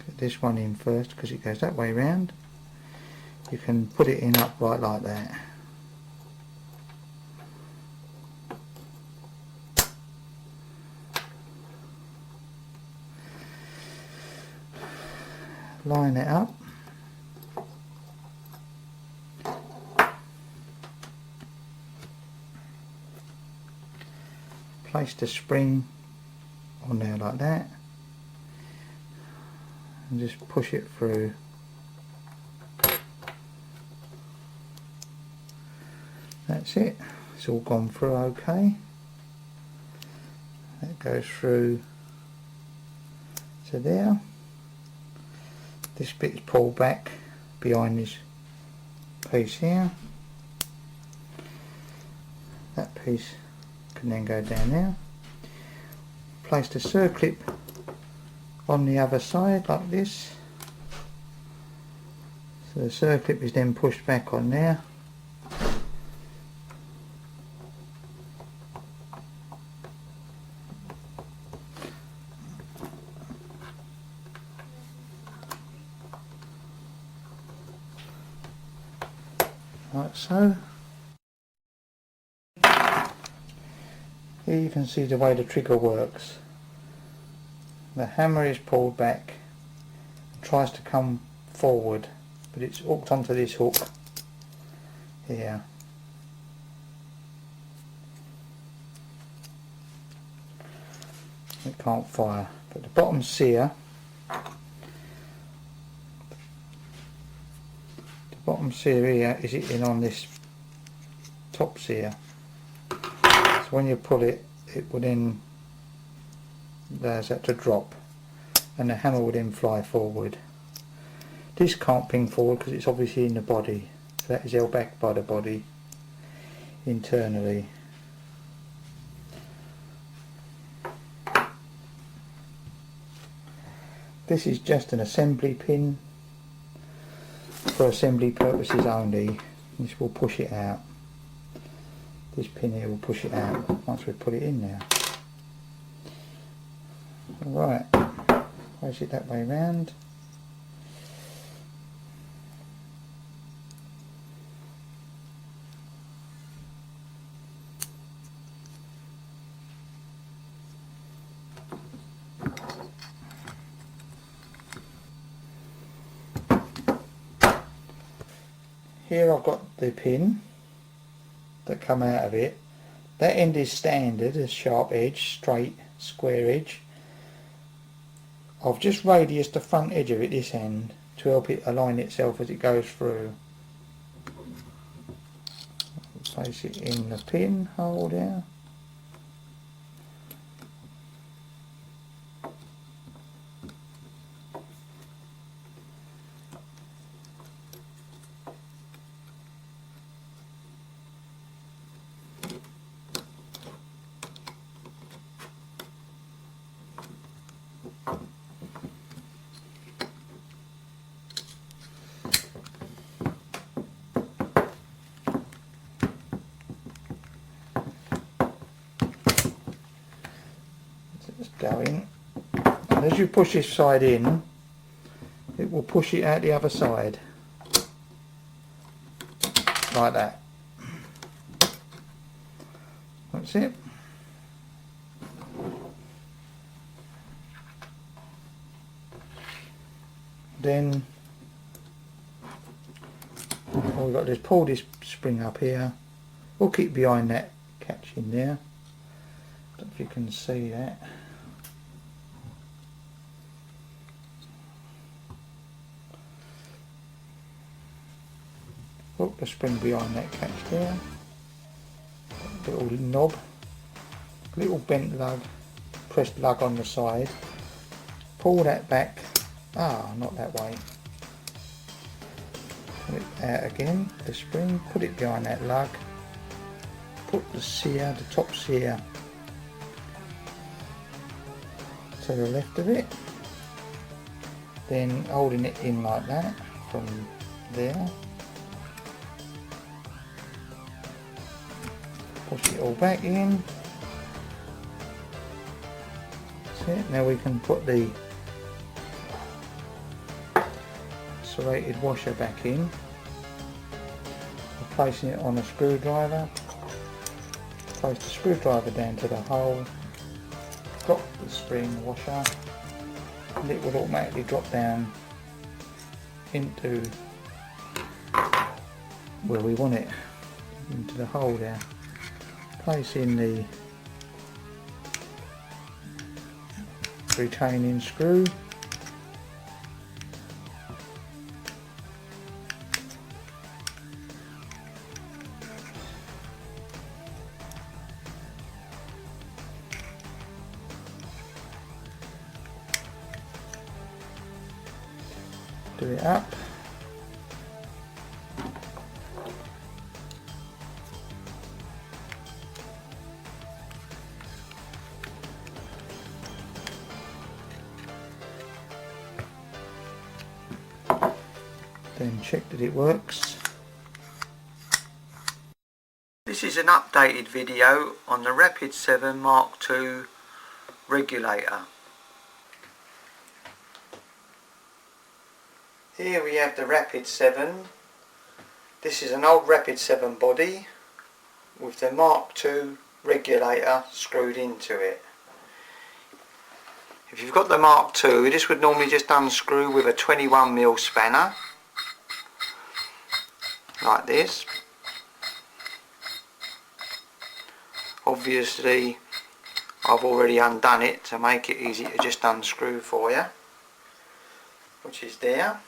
Get this one in first because it goes that way round. you can put it in upright like that. Line it up. Place the spring on there like that and just push it through. That's it, it's all gone through okay. That goes through to there. This bit's pulled back behind this piece here. That piece can then go down there. Place the circlip on the other side like this. So the circlip is then pushed back on there. Like so. Here you can see the way the trigger works. The hammer is pulled back, tries to come forward, but it's hooked onto this hook here. It can't fire, but the bottom sear, here is hitting on this top sear. So when you pull it, it will then allows that to drop, and the hammer will then fly forward. This can't ping forward because it's obviously in the body, so that is held back by the body internally. This is just an assembly pin for assembly purposes only. This will push it out. This pin here will push it out once we put it in there. Right, place it that way round. Here I've got the pin that come out of it. That end is standard, a sharp edge, straight, square edge. I've just radiused the front edge of it, this end, to help it align itself as it goes through. Place it in the pin hole there. Going, and as you push this side in, it will push it out the other side like that. That's it. Then all we've got to do is pull this spring up here. We'll keep behind that catch in there. I don't know if you can see that. Hook the spring behind that catch there. Little knob, little bent lug, pressed lug on the side. Pull that back. Not that way. Pull it out again, the spring, put it behind that lug. Put the sear, the top sear, to the left of it. Then holding it in like that from there. Push it all back in. That's it. Now we can put the serrated washer back in. placing it on a screwdriver. Place the screwdriver down to the hole, drop the spring washer, and it will automatically drop down into where we want it, into the hole there. Place in the retaining screw. Do it up. Then check that it works. This is an updated video on the Rapid 7 Mark II regulator. Here we have the Rapid 7. This is an old Rapid 7 body with the Mark II regulator screwed into it. If you've got the Mark II, this would normally just unscrew with a 21mm spanner, like this. Obviously I've already undone it to make it easy to just unscrew for you, which is there.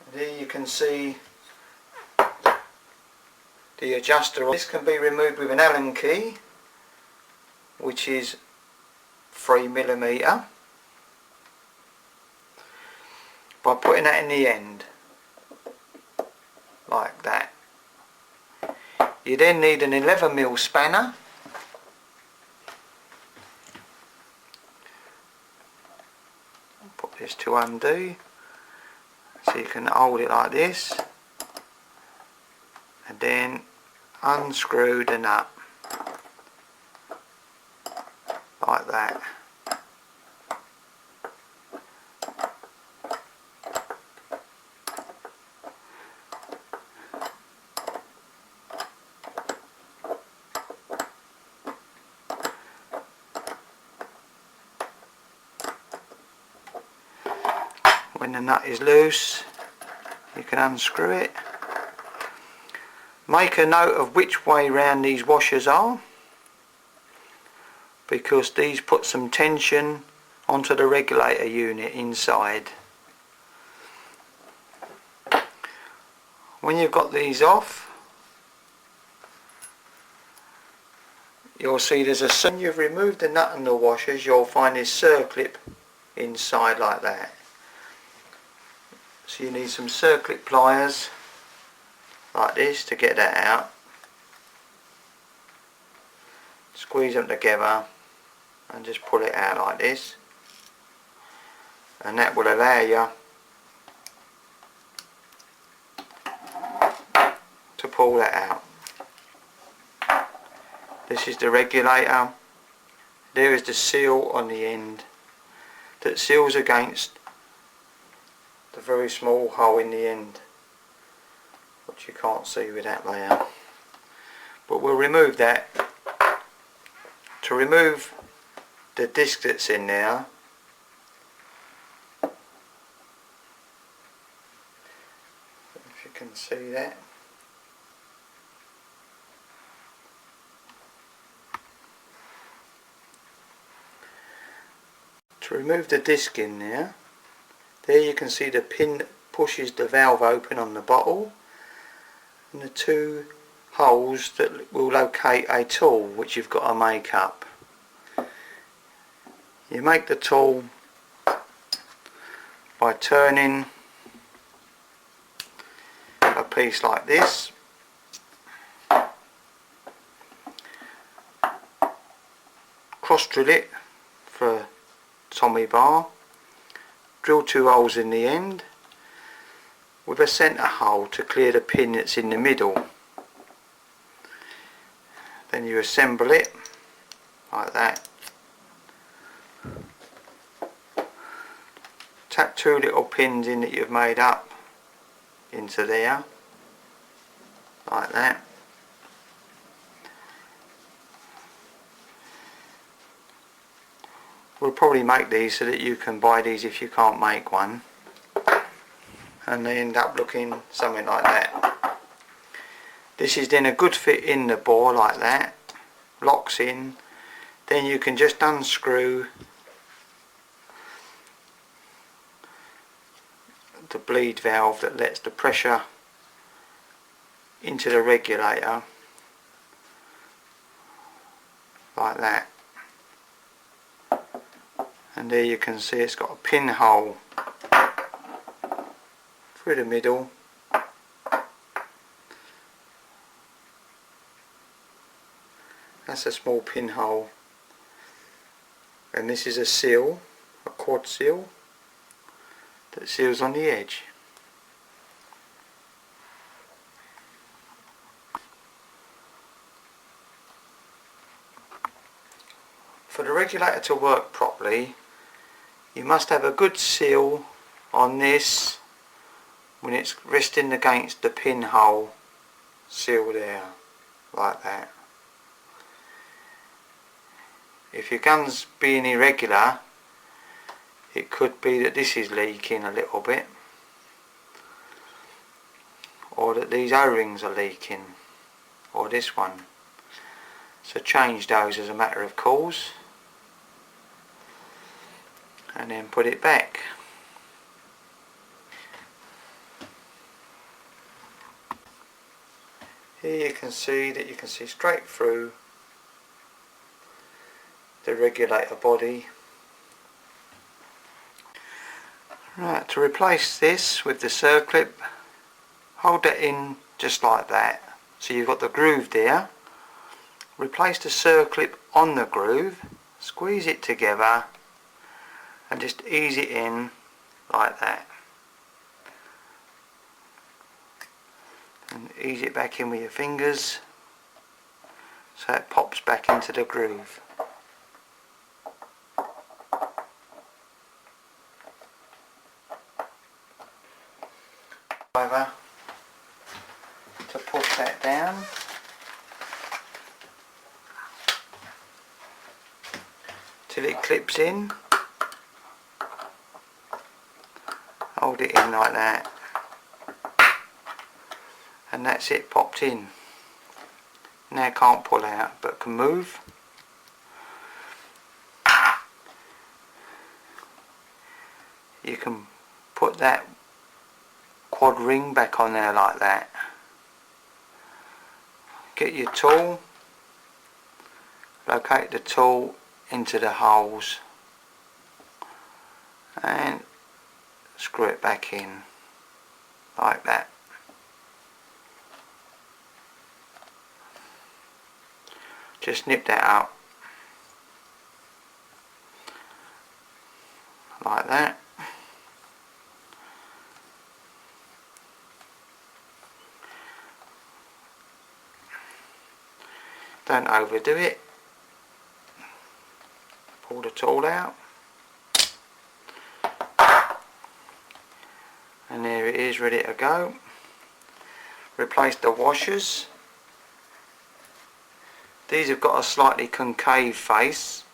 And here you can see the adjuster. This can be removed with an Allen key, which is 3mm, by putting that in the end like that. You then need an 11mm spanner, put this to undo, so you can hold it like this and then unscrew the nut like that. When the nut is loose, you can unscrew it. Make a note of which way round these washers are, because these put some tension onto the regulator unit inside. When you've got these off, you'll see there's a, when you've removed the nut and the washers, you'll find this circlip inside like that. So you need some circlip pliers like this to get that out. Squeeze them together and just pull it out like this, and that will allow you to pull that out. This is the regulator. There is the seal on the end that seals against the very small hole in the end, which you can't see with that layer. But we'll remove that. To remove the disc that's in there, if you can see that, to remove the disc in there, you can see the pin that pushes the valve open on the bottle, and the two holes that will locate a tool which you've got to make up. You make the tool by turning a piece like this, cross drill it for a Tommy bar, drill two holes in the end with a centre hole to clear the pin that's in the middle. Then you assemble it like that, tap 2 little pins in that you've made up into there, like that. We'll probably make these so that you can buy these if you can't make one, and they end up looking something like that. This is then a good fit in the bore like that, locks in. Then you can just unscrew the bleed valve that lets the pressure into the regulator like that, and there you can see it's got a pinhole through the middle. That's a small pinhole, and this is a seal, a quad seal that seals on the edge. For the regulator to work properly, you must have a good seal on this when it's resting against the pinhole seal there, like that. If your gun's being irregular, it could be that this is leaking a little bit, or that these O-rings are leaking, or this one. So change those as a matter of course, and then put it back. Here you can see straight through the regulator body. Right, to replace this with the circlip, hold that in just like that, so you've got the groove there. Replace the circlip on the groove, squeeze it together and just ease it in like that, and ease it back in with your fingers so it pops back into the groove. Over to push that down, till it clips in. Hold it in like that, and that's it, popped in. Now can't pull out but can move. You can put that quad ring back on there like that. Get your tool, locate the tool into the holes and screw it back in like that. Just nip that out like that. Don't overdo it. Pull the tool out, and there it is, ready to go. Replace the washers. These have got a slightly concave face,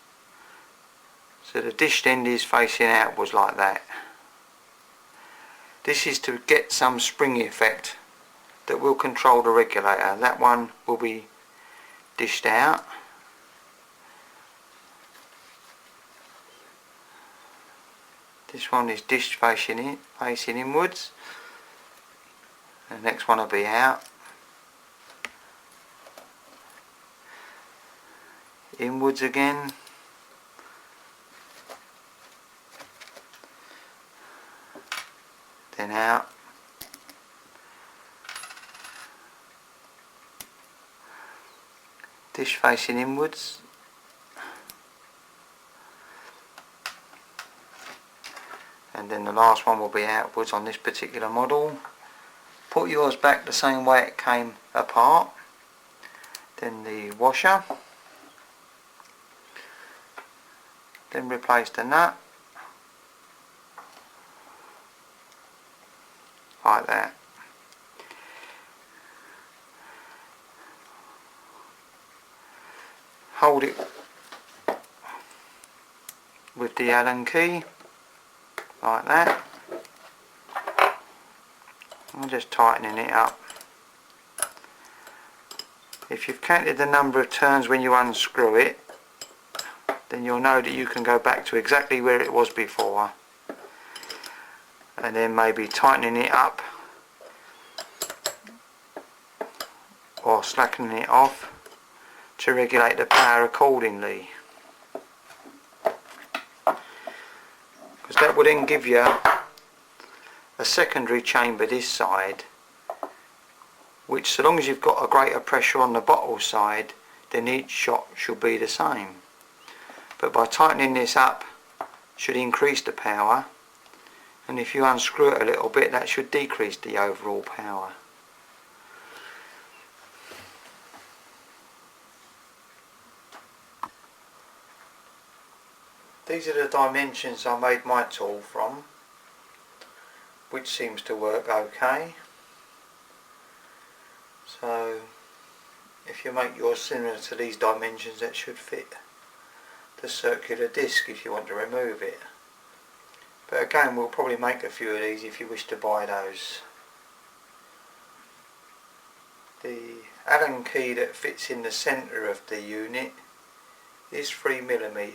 so the dished end is facing outwards like that. This is to get some spring effect that will control the regulator. That one will be dished out. This one is dished facing inwards. The next one will be out. Inwards again. Then out. Dish facing inwards. And then the last one will be outwards on this particular model. Put yours back the same way it came apart. Then the washer. Then replace the nut. like that. Hold it with the Allen key like that. I'm just tightening it up. If you've counted the number of turns when you unscrew it, then you'll know that you can go back to exactly where it was before, and then maybe tightening it up or slackening it off to regulate the power accordingly, because that will then give you a secondary chamber this side, which, so long as you've got a greater pressure on the bottle side, then each shot should be the same. But by tightening this up should increase the power, and if you unscrew it a little bit, that should decrease the overall power. These are the dimensions I made my tool from, which seems to work okay. So if you make yours similar to these dimensions, that should fit the circular disc if you want to remove it. But again, we'll probably make a few of these if you wish to buy those. The Allen key that fits in the centre of the unit is 3mm.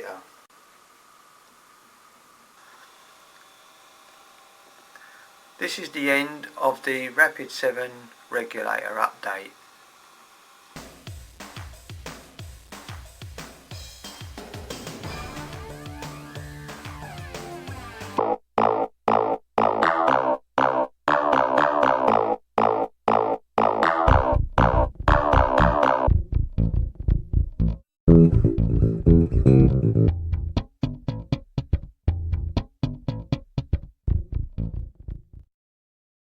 This is the end of the Rapid 7 regulator update.